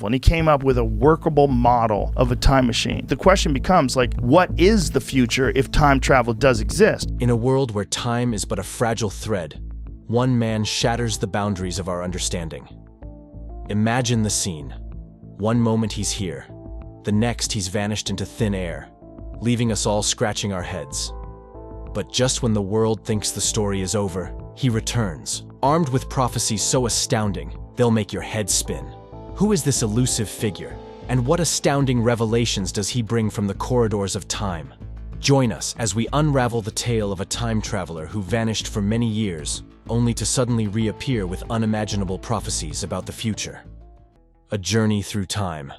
And he came up with a workable model of a time machine. The question becomes, what is the future if time travel does exist? In a world where time is but a fragile thread, one man shatters the boundaries of our understanding. Imagine the scene. One moment he's here. The next he's vanished into thin air, leaving us all scratching our heads. But just when the world thinks the story is over, he returns, armed with prophecies so astounding, they'll make your head spin. Who is this elusive figure, and what astounding revelations does he bring from the corridors of time? Join us as we unravel the tale of a time traveler who vanished for many years, only to suddenly reappear with unimaginable prophecies about the future. A journey through time.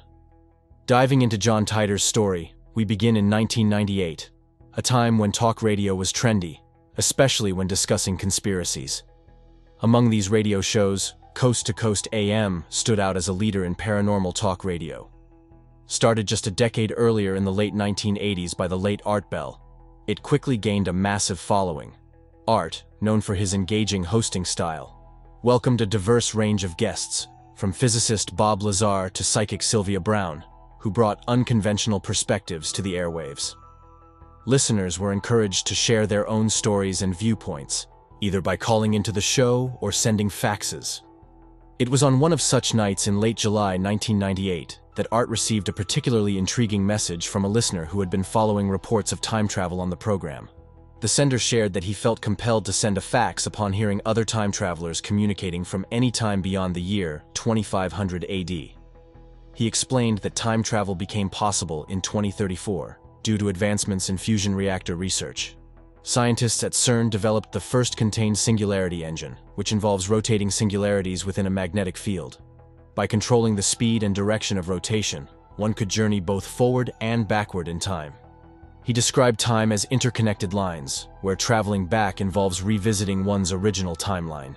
Diving into John Titor's story, we begin in 1998, a time when talk radio was trendy, especially when discussing conspiracies. Among these radio shows, Coast to Coast AM stood out as a leader in paranormal talk radio. Started just a decade earlier in the late 1980s by the late Art Bell, it quickly gained a massive following. Art, known for his engaging hosting style, welcomed a diverse range of guests, from physicist Bob Lazar to psychic Sylvia Brown, who brought unconventional perspectives to the airwaves. Listeners were encouraged to share their own stories and viewpoints, either by calling into the show or sending faxes. It was on one of such nights in late July 1998 that Art received a particularly intriguing message from a listener who had been following reports of time travel on the program. The sender shared that he felt compelled to send a fax upon hearing other time travelers communicating from any time beyond the year 2500 AD. He explained that time travel became possible in 2034 due to advancements in fusion reactor research. Scientists at CERN developed the first contained singularity engine, which involves rotating singularities within a magnetic field. By controlling the speed and direction of rotation, one could journey both forward and backward in time. He described time as interconnected lines, where traveling back involves revisiting one's original timeline.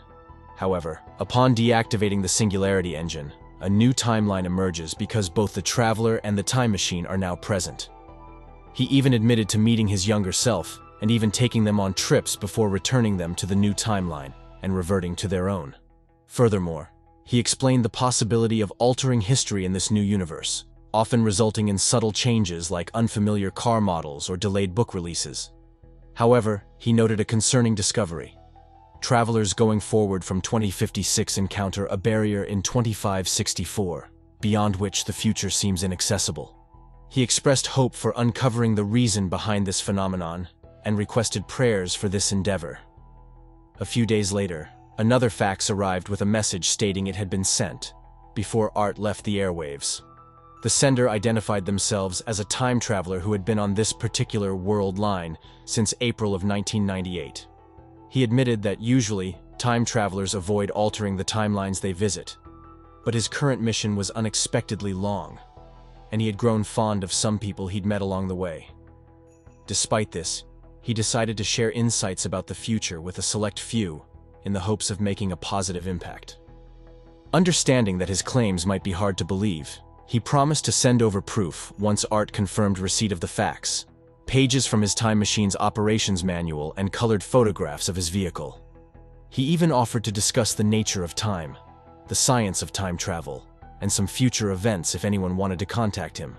However, upon deactivating the singularity engine, a new timeline emerges because both the traveler and the time machine are now present. He even admitted to meeting his younger self, and even taking them on trips before returning them to the new timeline and reverting to their own. Furthermore, he explained the possibility of altering history in this new universe, often resulting in subtle changes like unfamiliar car models or delayed book releases. However, he noted a concerning discovery. Travelers going forward from 2056 encounter a barrier in 2564, beyond which the future seems inaccessible. He expressed hope for uncovering the reason behind this phenomenon and requested prayers for this endeavor. A few days later, another fax arrived with a message stating it had been sent, before Art left the airwaves. The sender identified themselves as a time traveler who had been on this particular world line since April of 1998. He admitted that usually, time travelers avoid altering the timelines they visit, but his current mission was unexpectedly long, and he had grown fond of some people he'd met along the way. Despite this, he decided to share insights about the future with a select few in the hopes of making a positive impact. Understanding that his claims might be hard to believe, he promised to send over proof once Art confirmed receipt of the fax, pages from his time machine's operations manual and colored photographs of his vehicle. He even offered to discuss the nature of time, the science of time travel, and some future events if anyone wanted to contact him.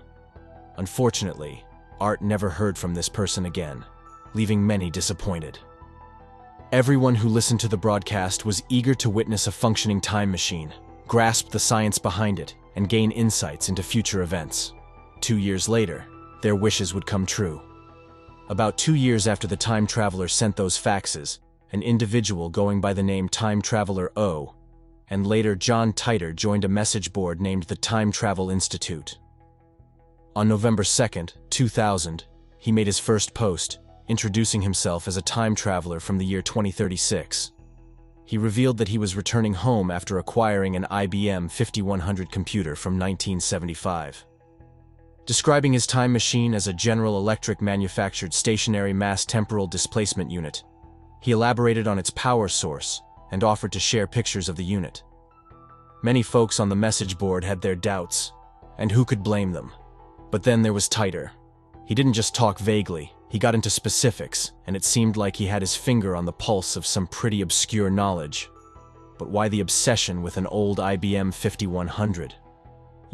Unfortunately, Art never heard from this person again, leaving many disappointed. Everyone who listened to the broadcast was eager to witness a functioning time machine, grasp the science behind it, and gain insights into future events. 2 years later, their wishes would come true. About 2 years after the time traveler sent those faxes, an individual going by the name Time Traveler O, and later John Titor joined a message board named the Time Travel Institute. On November 2nd, 2000, he made his first post, introducing himself as a time traveler from the year 2036. He revealed that he was returning home after acquiring an IBM 5100 computer from 1975. Describing his time machine as a General Electric manufactured stationary mass temporal displacement unit, he elaborated on its power source and offered to share pictures of the unit. Many folks on the message board had their doubts, and who could blame them? But then there was Titor. He didn't just talk vaguely, he got into specifics, and it seemed like he had his finger on the pulse of some pretty obscure knowledge. But why the obsession with an old IBM 5100?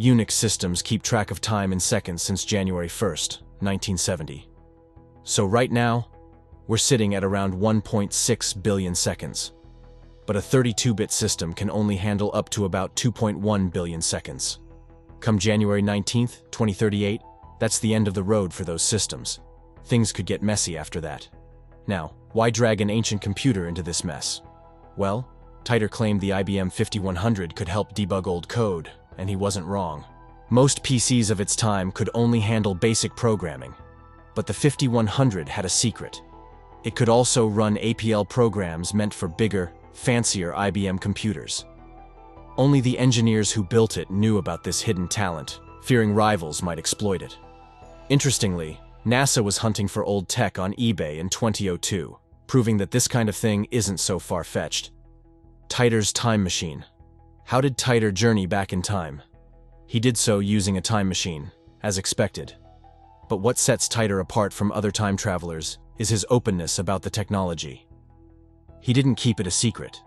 Unix systems keep track of time in seconds since January 1st, 1970. So right now, we're sitting at around 1.6 billion seconds. But a 32-bit system can only handle up to about 2.1 billion seconds. Come January 19th, 2038, that's the end of the road for those systems. Things could get messy after that. Now, why drag an ancient computer into this mess? Well, Titor claimed the IBM 5100 could help debug old code, and he wasn't wrong. Most PCs of its time could only handle basic programming, but the 5100 had a secret. It could also run APL programs meant for bigger, fancier IBM computers. Only the engineers who built it knew about this hidden talent, fearing rivals might exploit it. Interestingly, NASA was hunting for old tech on eBay in 2002, proving that this kind of thing isn't so far-fetched. Titor's time machine. How did Titor journey back in time? He did so using a time machine, as expected. But what sets Titor apart from other time travelers is his openness about the technology. He didn't keep it a secret.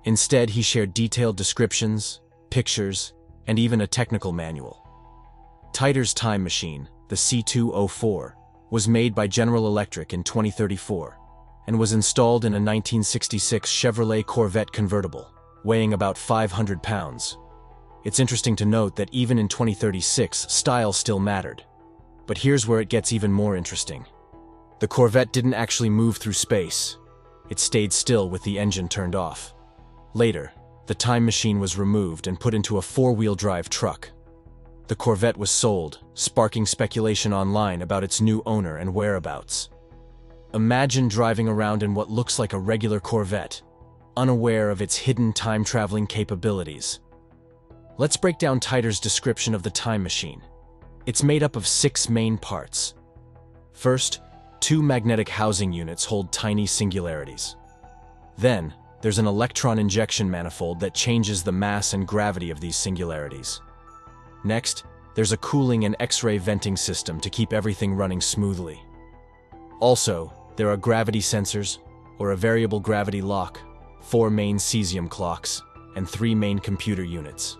Instead, he shared detailed descriptions, pictures, and even a technical manual. Titor's time machine, the C204, was made by General Electric in 2034 and was installed in a 1966 Chevrolet Corvette convertible, weighing about 500 pounds. It's interesting to note that even in 2036, style still mattered. But here's where it gets even more interesting. The Corvette didn't actually move through space. It stayed still with the engine turned off. Later, the time machine was removed and put into a four-wheel drive truck. The Corvette was sold, sparking speculation online about its new owner and whereabouts. Imagine driving around in what looks like a regular Corvette, unaware of its hidden time-traveling capabilities. Let's break down Titor's description of the time machine. It's made up of 6 main parts. First, 2 magnetic housing units hold tiny singularities. Then, there's an electron injection manifold that changes the mass and gravity of these singularities. Next, there's a cooling and X-ray venting system to keep everything running smoothly. Also, there are gravity sensors, or a variable gravity lock, 4 main cesium clocks, and 3 main computer units.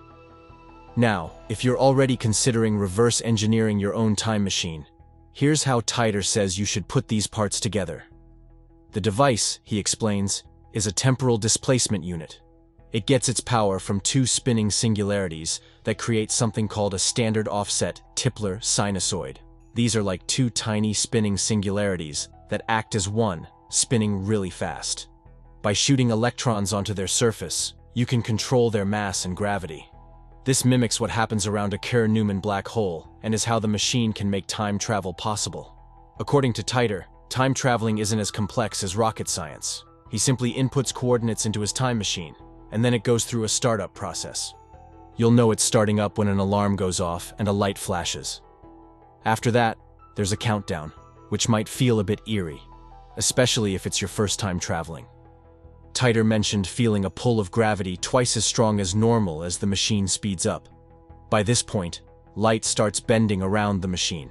Now, if you're already considering reverse engineering your own time machine, here's how Titor says you should put these parts together. The device, he explains, is a temporal displacement unit. It gets its power from 2 spinning singularities that create something called a standard offset Tipler sinusoid. These are like 2 tiny spinning singularities that act as one, spinning really fast. By shooting electrons onto their surface, you can control their mass and gravity. This mimics what happens around a Kerr-Newman black hole and is how the machine can make time travel possible. According to Titor, time traveling isn't as complex as rocket science. He simply inputs coordinates into his time machine, and then it goes through a startup process. You'll know it's starting up when an alarm goes off and a light flashes. After that, there's a countdown, which might feel a bit eerie, especially if it's your first time traveling. Titor mentioned feeling a pull of gravity twice as strong as normal as the machine speeds up. By this point, light starts bending around the machine.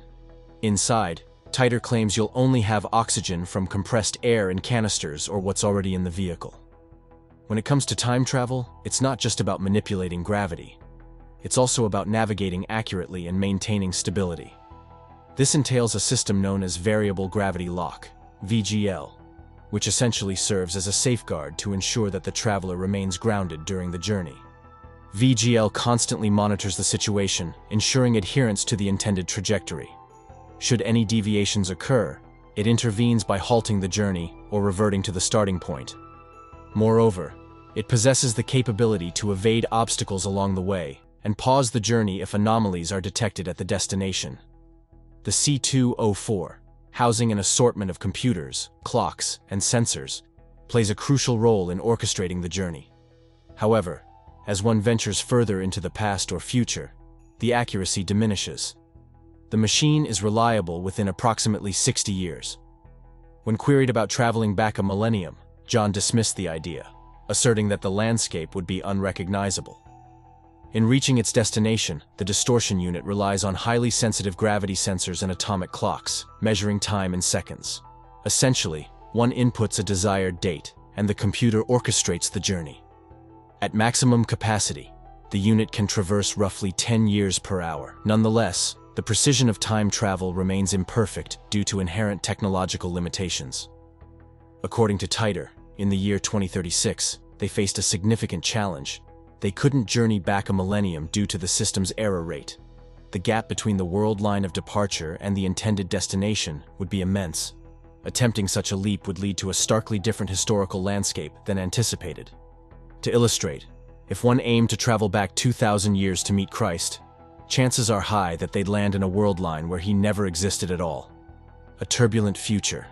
Inside, Titor claims you'll only have oxygen from compressed air in canisters or what's already in the vehicle. When it comes to time travel, it's not just about manipulating gravity. It's also about navigating accurately and maintaining stability. This entails a system known as variable gravity lock, VGL, which essentially serves as a safeguard to ensure that the traveler remains grounded during the journey. VGL constantly monitors the situation, ensuring adherence to the intended trajectory. Should any deviations occur, it intervenes by halting the journey or reverting to the starting point. Moreover, it possesses the capability to evade obstacles along the way and pause the journey if anomalies are detected at the destination. The C204, housing an assortment of computers, clocks, and sensors, plays a crucial role in orchestrating the journey. However, as one ventures further into the past or future, the accuracy diminishes. The machine is reliable within approximately 60 years. When queried about traveling back a millennium, John dismissed the idea, asserting that the landscape would be unrecognizable. In reaching its destination, the distortion unit relies on highly sensitive gravity sensors and atomic clocks, measuring time in seconds. Essentially, one inputs a desired date, and the computer orchestrates the journey. At maximum capacity, the unit can traverse roughly 10 years per hour. Nonetheless, the precision of time travel remains imperfect due to inherent technological limitations. According to Titor, in the year 2036, they faced a significant challenge. They couldn't journey back a millennium due to the system's error rate. The gap between the world line of departure and the intended destination would be immense. Attempting such a leap would lead to a starkly different historical landscape than anticipated. To illustrate, if one aimed to travel back 2,000 years to meet Christ, chances are high that they'd land in a world line where he never existed at all. A turbulent future.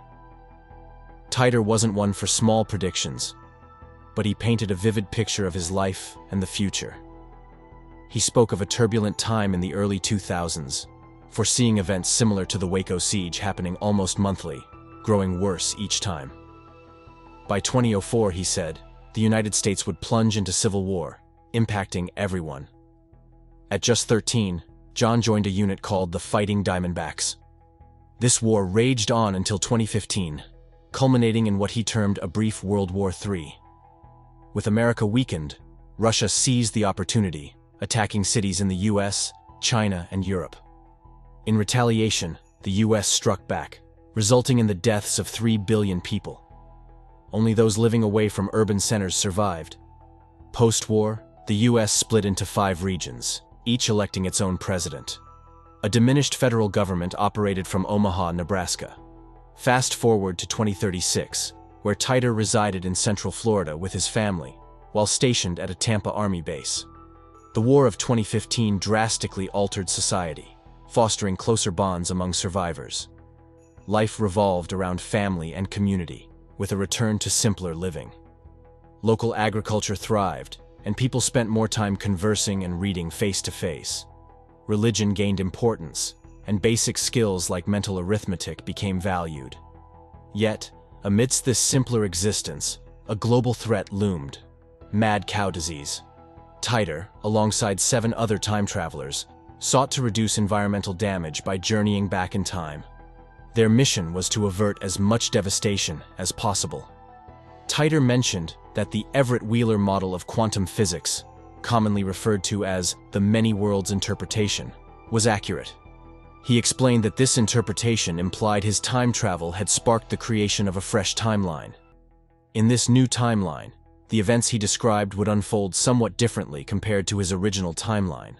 Titor wasn't one for small predictions, but he painted a vivid picture of his life and the future. He spoke of a turbulent time in the early 2000s, foreseeing events similar to the Waco siege happening almost monthly, growing worse each time. By 2004, he said, the United States would plunge into civil war, impacting everyone. At just 13, John joined a unit called the Fighting Diamondbacks. This war raged on until 2015, culminating in what he termed a brief World War III. With America weakened, Russia seized the opportunity, attacking cities in the US, China, and Europe. In retaliation, the US struck back, resulting in the deaths of 3 billion people. Only those living away from urban centers survived. Post-war, the US split into 5 regions, each electing its own president. A diminished federal government operated from Omaha, Nebraska. Fast forward to 2036, where Titor resided in Central Florida with his family, while stationed at a Tampa Army base. The War of 2015 drastically altered society, fostering closer bonds among survivors. Life revolved around family and community, with a return to simpler living. Local agriculture thrived, and people spent more time conversing and reading face-to-face. Religion gained importance, and basic skills like mental arithmetic became valued. Yet, amidst this simpler existence, a global threat loomed: mad cow disease. Titor, alongside 7 other time travelers, sought to reduce environmental damage by journeying back in time. Their mission was to avert as much devastation as possible. Titor mentioned that the Everett-Wheeler model of quantum physics, commonly referred to as the many worlds interpretation, was accurate. He explained that this interpretation implied his time travel had sparked the creation of a fresh timeline. In this new timeline, the events he described would unfold somewhat differently compared to his original timeline.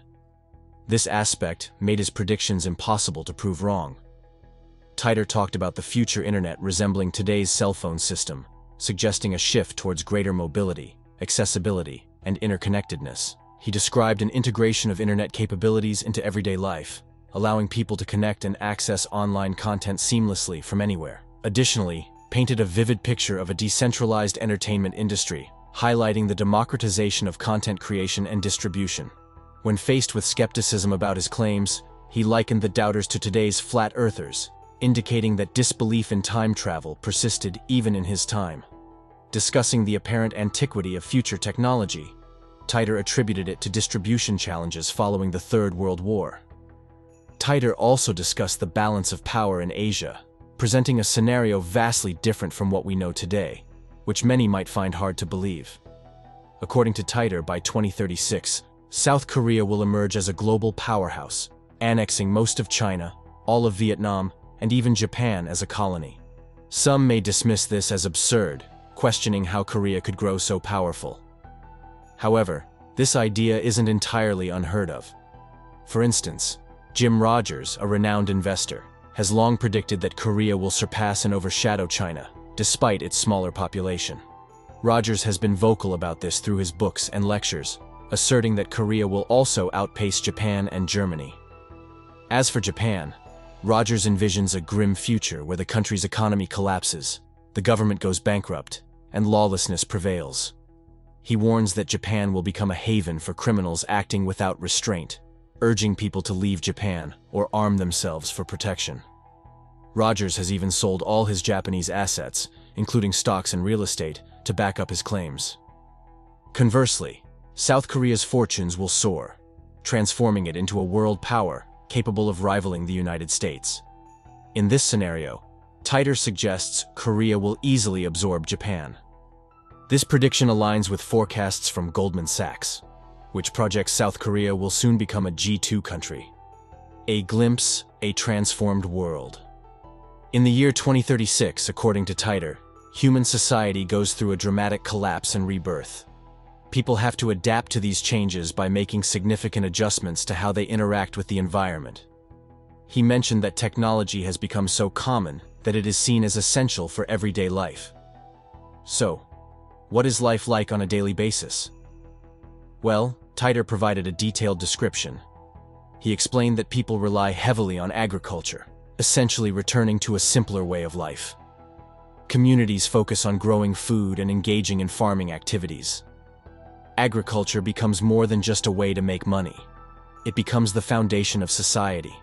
This aspect made his predictions impossible to prove wrong. Titor talked about the future internet resembling today's cell phone system, suggesting a shift towards greater mobility, accessibility, and interconnectedness. He described an integration of internet capabilities into everyday life, allowing people to connect and access online content seamlessly from anywhere. Additionally, painted a vivid picture of a decentralized entertainment industry, highlighting the democratization of content creation and distribution. When faced with skepticism about his claims, he likened the doubters to today's flat earthers, indicating that disbelief in time travel persisted even in his time. Discussing the apparent antiquity of future technology, Titor attributed it to distribution challenges following the Third World War. Titor also discussed the balance of power in Asia, presenting a scenario vastly different from what we know today, which many might find hard to believe. According to Titor, by 2036, South Korea will emerge as a global powerhouse, annexing most of China, all of Vietnam, and even Japan as a colony. Some may dismiss this as absurd, questioning how Korea could grow so powerful. However, this idea isn't entirely unheard of. For instance, Jim Rogers, a renowned investor, has long predicted that Korea will surpass and overshadow China, despite its smaller population. Rogers has been vocal about this through his books and lectures, asserting that Korea will also outpace Japan and Germany. As for Japan, Rogers envisions a grim future where the country's economy collapses, the government goes bankrupt, and lawlessness prevails. He warns that Japan will become a haven for criminals acting without restraint, urging people to leave Japan or arm themselves for protection. Rogers has even sold all his Japanese assets, including stocks and real estate, to back up his claims. Conversely, South Korea's fortunes will soar, transforming it into a world power capable of rivaling the United States. In this scenario, Titor suggests Korea will easily absorb Japan. This prediction aligns with forecasts from Goldman Sachs. which projects South Korea will soon become a G2 country. A glimpse, a transformed world. In the year 2036, according to Titor, human society goes through a dramatic collapse and rebirth. People have to adapt to these changes by making significant adjustments to how they interact with the environment. He mentioned that technology has become so common that it is seen as essential for everyday life. So, what is life like on a daily basis? Well, Titor provided a detailed description. He explained that people rely heavily on agriculture, essentially returning to a simpler way of life. Communities focus on growing food and engaging in farming activities. Agriculture becomes more than just a way to make money. It becomes the foundation of society.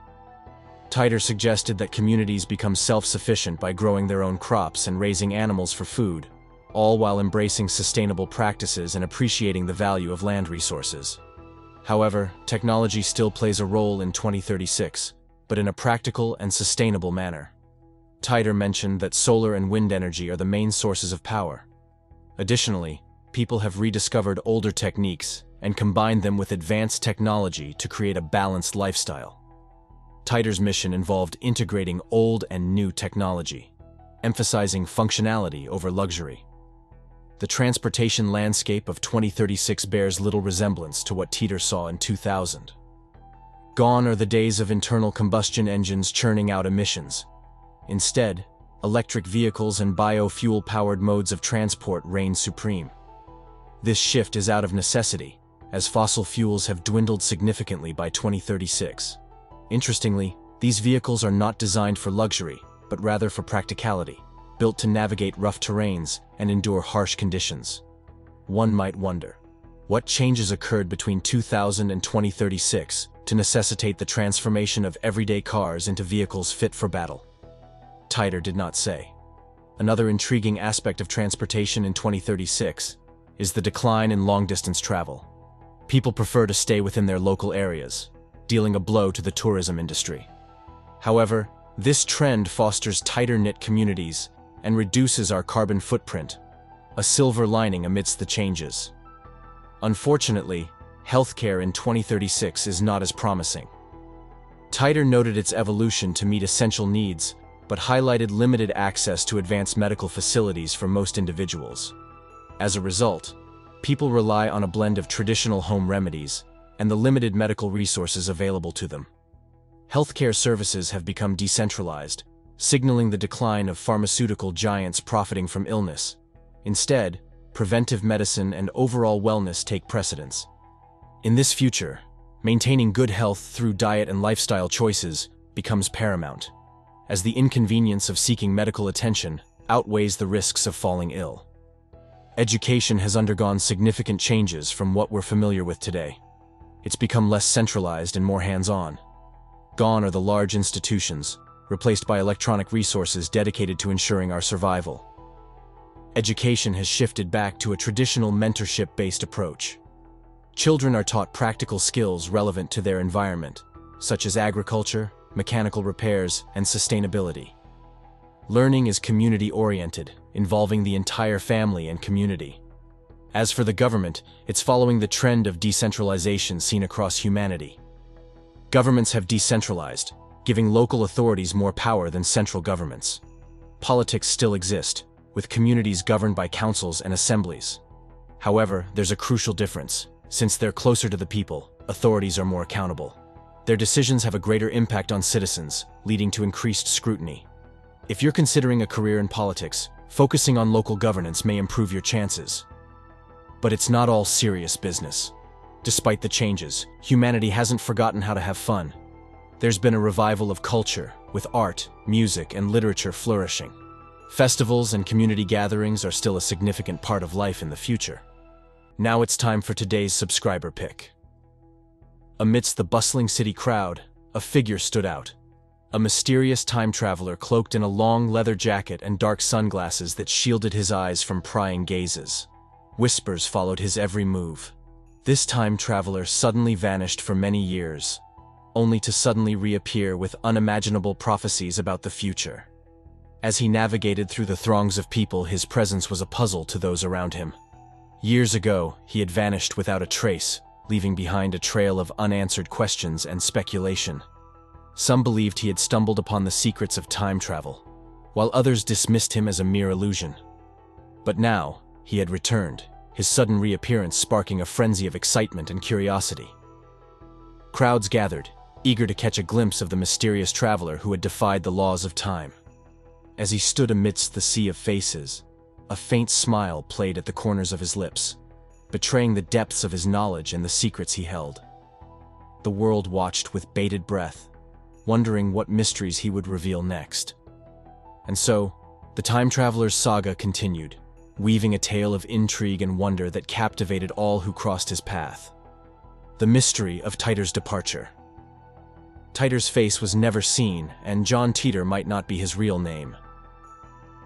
Titor suggested that communities become self-sufficient by growing their own crops and raising animals for food, all while embracing sustainable practices and appreciating the value of land resources. However, technology still plays a role in 2036, but in a practical and sustainable manner. Titor mentioned that solar and wind energy are the main sources of power. Additionally, people have rediscovered older techniques and combined them with advanced technology to create a balanced lifestyle. Titor's mission involved integrating old and new technology, emphasizing functionality over luxury. The transportation landscape of 2036 bears little resemblance to what Titor saw in 2000. Gone are the days of internal combustion engines churning out emissions. Instead, electric vehicles and biofuel-powered modes of transport reign supreme. This shift is out of necessity, as fossil fuels have dwindled significantly by 2036. Interestingly, these vehicles are not designed for luxury, but rather for practicality, built to navigate rough terrains and endure harsh conditions. One might wonder, what changes occurred between 2000 and 2036 to necessitate the transformation of everyday cars into vehicles fit for battle? Titor did not say. Another intriguing aspect of transportation in 2036 is the decline in long-distance travel. People prefer to stay within their local areas, dealing a blow to the tourism industry. However, this trend fosters tighter-knit communities and reduces our carbon footprint, a silver lining amidst the changes. Unfortunately, healthcare in 2036 is not as promising. Titor noted its evolution to meet essential needs, but highlighted limited access to advanced medical facilities for most individuals. As a result, people rely on a blend of traditional home remedies and the limited medical resources available to them. Healthcare services have become decentralized, signaling the decline of pharmaceutical giants profiting from illness. Instead, preventive medicine and overall wellness take precedence. In this future, maintaining good health through diet and lifestyle choices becomes paramount, as the inconvenience of seeking medical attention outweighs the risks of falling ill. Education has undergone significant changes from what we're familiar with today. It's become less centralized and more hands-on. Gone are the large institutions, replaced by electronic resources dedicated to ensuring our survival. Education has shifted back to a traditional mentorship-based approach. Children are taught practical skills relevant to their environment, such as agriculture, mechanical repairs, and sustainability. Learning is community-oriented, involving the entire family and community. As for the government, it's following the trend of decentralization seen across humanity. Governments have decentralized, giving local authorities more power than central governments. Politics still exist, with communities governed by councils and assemblies. However, there's a crucial difference. Since they're closer to the people, authorities are more accountable. Their decisions have a greater impact on citizens, leading to increased scrutiny. If you're considering a career in politics, focusing on local governance may improve your chances. But it's not all serious business. Despite the changes, humanity hasn't forgotten how to have fun. There's been a revival of culture, with art, music, and literature flourishing. Festivals and community gatherings are still a significant part of life in the future. Now it's time for today's subscriber pick. Amidst the bustling city crowd, a figure stood out. A mysterious time traveler cloaked in a long leather jacket and dark sunglasses that shielded his eyes from prying gazes. Whispers followed his every move. This time traveler suddenly vanished for many years, only to suddenly reappear with unimaginable prophecies about the future. As he navigated through the throngs of people, his presence was a puzzle to those around him. Years ago, he had vanished without a trace, leaving behind a trail of unanswered questions and speculation. Some believed he had stumbled upon the secrets of time travel, while others dismissed him as a mere illusion. But now, he had returned, his sudden reappearance sparking a frenzy of excitement and curiosity. Crowds gathered, eager to catch a glimpse of the mysterious traveler who had defied the laws of time. As he stood amidst the sea of faces, a faint smile played at the corners of his lips, betraying the depths of his knowledge and the secrets he held. The world watched with bated breath, wondering what mysteries he would reveal next. And so, the time traveler's saga continued, weaving a tale of intrigue and wonder that captivated all who crossed his path. The mystery of Titor's departure. Titor's face was never seen, and John Titor might not be his real name.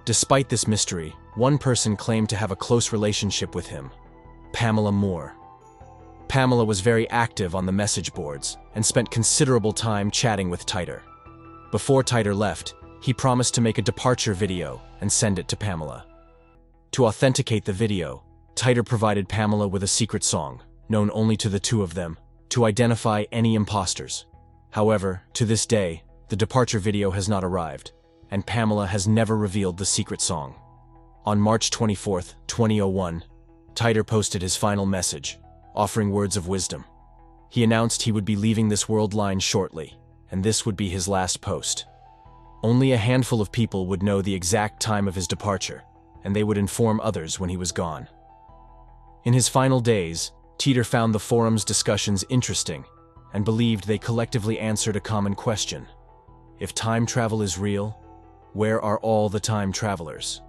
Despite this mystery, one person claimed to have a close relationship with him: Pamela Moore. Pamela was very active on the message boards and spent considerable time chatting with Titor. Before Titor left, he promised to make a departure video and send it to Pamela. To authenticate the video, Titor provided Pamela with a secret song, known only to the two of them, to identify any imposters. However, to this day, the departure video has not arrived, and Pamela has never revealed the secret song. On March 24, 2001, Titor posted his final message, offering words of wisdom. He announced he would be leaving this world line shortly, and this would be his last post. Only a handful of people would know the exact time of his departure, and they would inform others when he was gone. In his final days, Titor found the forum's discussions interesting and believed they collectively answered a common question: if time travel is real, where are all the time travelers?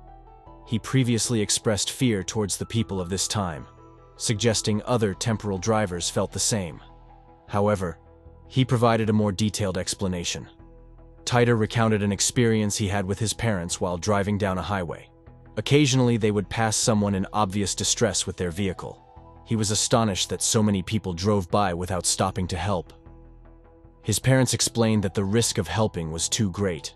He previously expressed fear towards the people of this time, suggesting other temporal drivers felt the same. However, he provided a more detailed explanation. Titor recounted an experience he had with his parents while driving down a highway. Occasionally, they would pass someone in obvious distress with their vehicle. He was astonished that so many people drove by without stopping to help. His parents explained that the risk of helping was too great.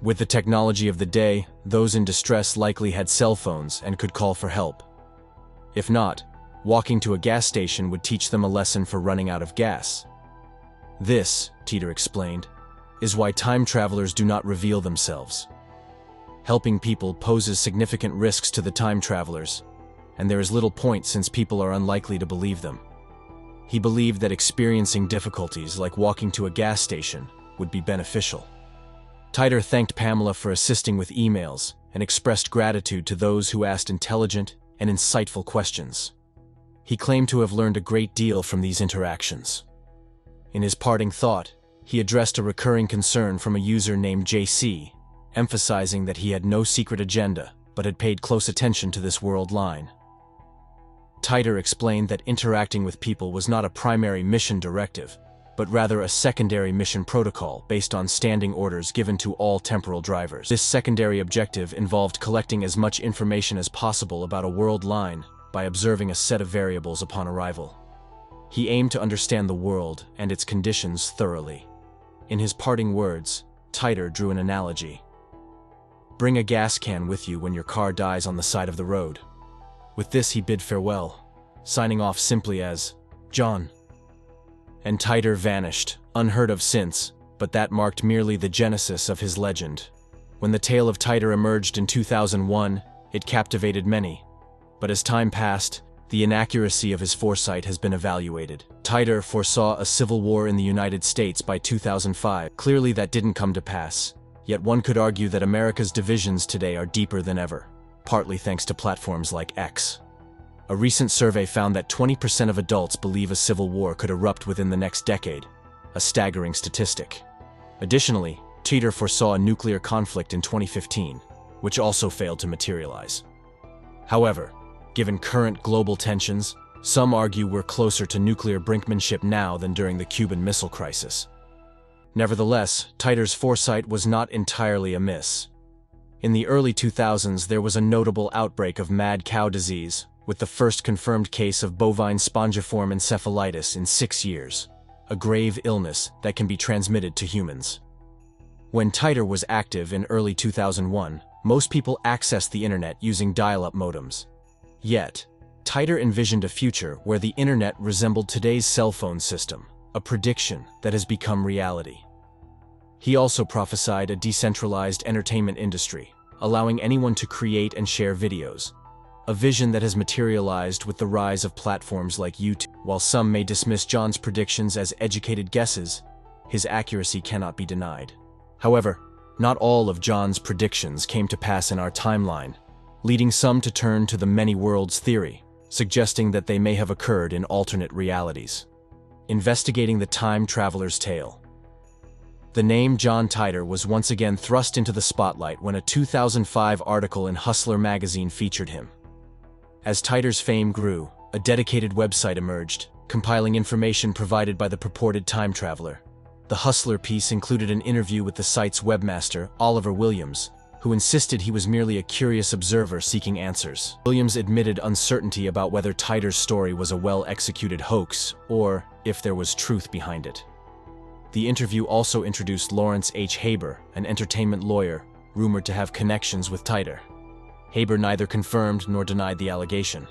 With the technology of the day, those in distress likely had cell phones and could call for help. If not, walking to a gas station would teach them a lesson for running out of gas. This, Titor explained, is why time travelers do not reveal themselves. Helping people poses significant risks to the time travelers, and there is little point since people are unlikely to believe them. He believed that experiencing difficulties like walking to a gas station would be beneficial. Titor thanked Pamela for assisting with emails and expressed gratitude to those who asked intelligent and insightful questions. He claimed to have learned a great deal from these interactions. In his parting thought, he addressed a recurring concern from a user named JC, emphasizing that he had no secret agenda but had paid close attention to this world line. Titor explained that interacting with people was not a primary mission directive, but rather a secondary mission protocol based on standing orders given to all temporal drivers. This secondary objective involved collecting as much information as possible about a world line by observing a set of variables upon arrival. He aimed to understand the world and its conditions thoroughly. In his parting words, Titor drew an analogy. Bring a gas can with you when your car dies on the side of the road. With this he bid farewell, signing off simply as, John. And Titor vanished, unheard of since, but that marked merely the genesis of his legend. When the tale of Titor emerged in 2001, it captivated many. But as time passed, the inaccuracy of his foresight has been evaluated. Titor foresaw a civil war in the United States by 2005. Clearly that didn't come to pass. Yet one could argue that America's divisions today are deeper than ever, partly thanks to platforms like X. A recent survey found that 20% of adults believe a civil war could erupt within the next decade, a staggering statistic. Additionally, Titor foresaw a nuclear conflict in 2015, which also failed to materialize. However, given current global tensions, some argue we're closer to nuclear brinkmanship now than during the Cuban Missile Crisis. Nevertheless, Titor's foresight was not entirely amiss. In the early 2000s, there was a notable outbreak of mad cow disease, with the first confirmed case of bovine spongiform encephalitis in 6 years, a grave illness that can be transmitted to humans. When Titor was active in early 2001, most people accessed the internet using dial-up modems. Yet, Titor envisioned a future where the internet resembled today's cell phone system, a prediction that has become reality. He also prophesied a decentralized entertainment industry, allowing anyone to create and share videos, a vision that has materialized with the rise of platforms like YouTube. While some may dismiss John's predictions as educated guesses, his accuracy cannot be denied. However, not all of John's predictions came to pass in our timeline, leading some to turn to the many worlds theory, suggesting that they may have occurred in alternate realities. Investigating the time traveler's tale. The name John Titor was once again thrust into the spotlight when a 2005 article in Hustler magazine featured him. As Titor's fame grew, a dedicated website emerged, compiling information provided by the purported time traveler. The Hustler piece included an interview with the site's webmaster, Oliver Williams, who insisted he was merely a curious observer seeking answers. Williams admitted uncertainty about whether Titor's story was a well-executed hoax or if there was truth behind it. The interview also introduced Lawrence H. Haber, an entertainment lawyer, rumored to have connections with Titor. Haber neither confirmed nor denied the allegation.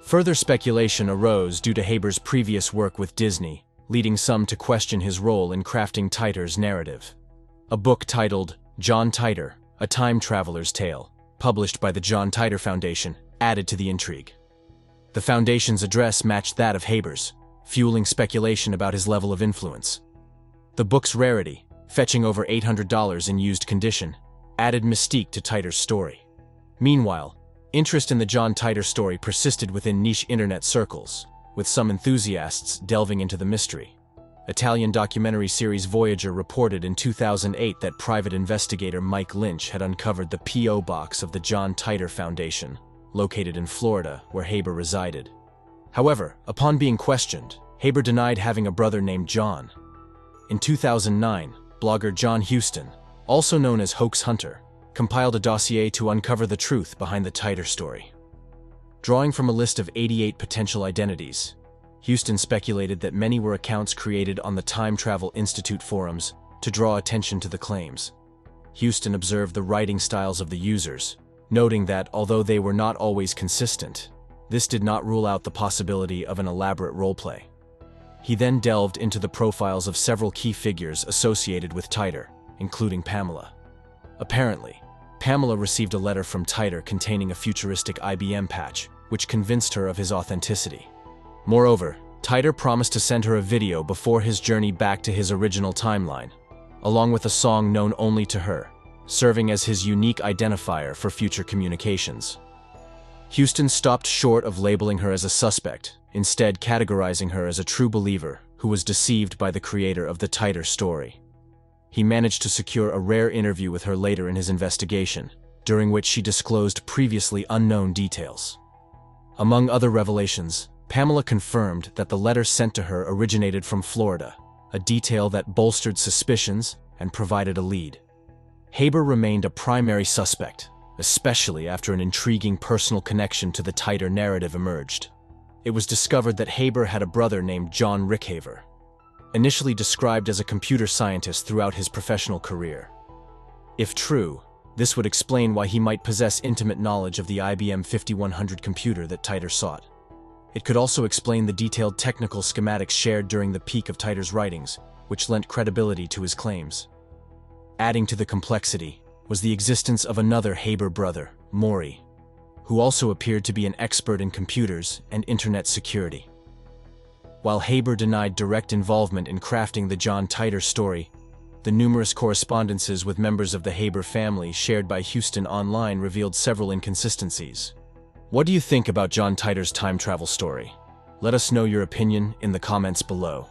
Further speculation arose due to Haber's previous work with Disney, leading some to question his role in crafting Titor's narrative. A book titled John Titor, A Time Traveler's Tale, published by the John Titor Foundation, added to the intrigue. The Foundation's address matched that of Haber's, fueling speculation about his level of influence. The book's rarity, fetching over $800 in used condition, added mystique to Titor's story. Meanwhile, interest in the John Titor story persisted within niche internet circles, with some enthusiasts delving into the mystery. Italian documentary series Voyager reported in 2008 that private investigator Mike Lynch had uncovered the P.O. box of the John Titor Foundation, located in Florida, where Haber resided. However, upon being questioned, Haber denied having a brother named John. In 2009, blogger John Huston, also known as Hoax Hunter, compiled a dossier to uncover the truth behind the Titor story. Drawing from a list of 88 potential identities, Huston speculated that many were accounts created on the Time Travel Institute forums to draw attention to the claims. Huston observed the writing styles of the users, noting that although they were not always consistent, this did not rule out the possibility of an elaborate roleplay. He then delved into the profiles of several key figures associated with Titor, including Pamela. Apparently, Pamela received a letter from Titor containing a futuristic IBM patch, which convinced her of his authenticity. Moreover, Titor promised to send her a video before his journey back to his original timeline, along with a song known only to her, serving as his unique identifier for future communications. Huston stopped short of labeling her as a suspect, instead categorizing her as a true believer who was deceived by the creator of the Titor story. He managed to secure a rare interview with her later in his investigation, during which she disclosed previously unknown details. Among other revelations, Pamela confirmed that the letter sent to her originated from Florida, a detail that bolstered suspicions and provided a lead. Haber remained a primary suspect, especially after an intriguing personal connection to the Titor narrative emerged. It was discovered that Haber had a brother named John Rickhaver, initially described as a computer scientist throughout his professional career. If true, this would explain why he might possess intimate knowledge of the IBM 5100 computer that Titor sought. It could also explain the detailed technical schematics shared during the peak of Titor's writings, which lent credibility to his claims. Adding to the complexity was the existence of another Haber brother, Maury, who also appeared to be an expert in computers and internet security. While Haber denied direct involvement in crafting the John Titor story, the numerous correspondences with members of the Haber family shared by Huston online revealed several inconsistencies. What do you think about John Titor's time travel story? Let us know your opinion in the comments below.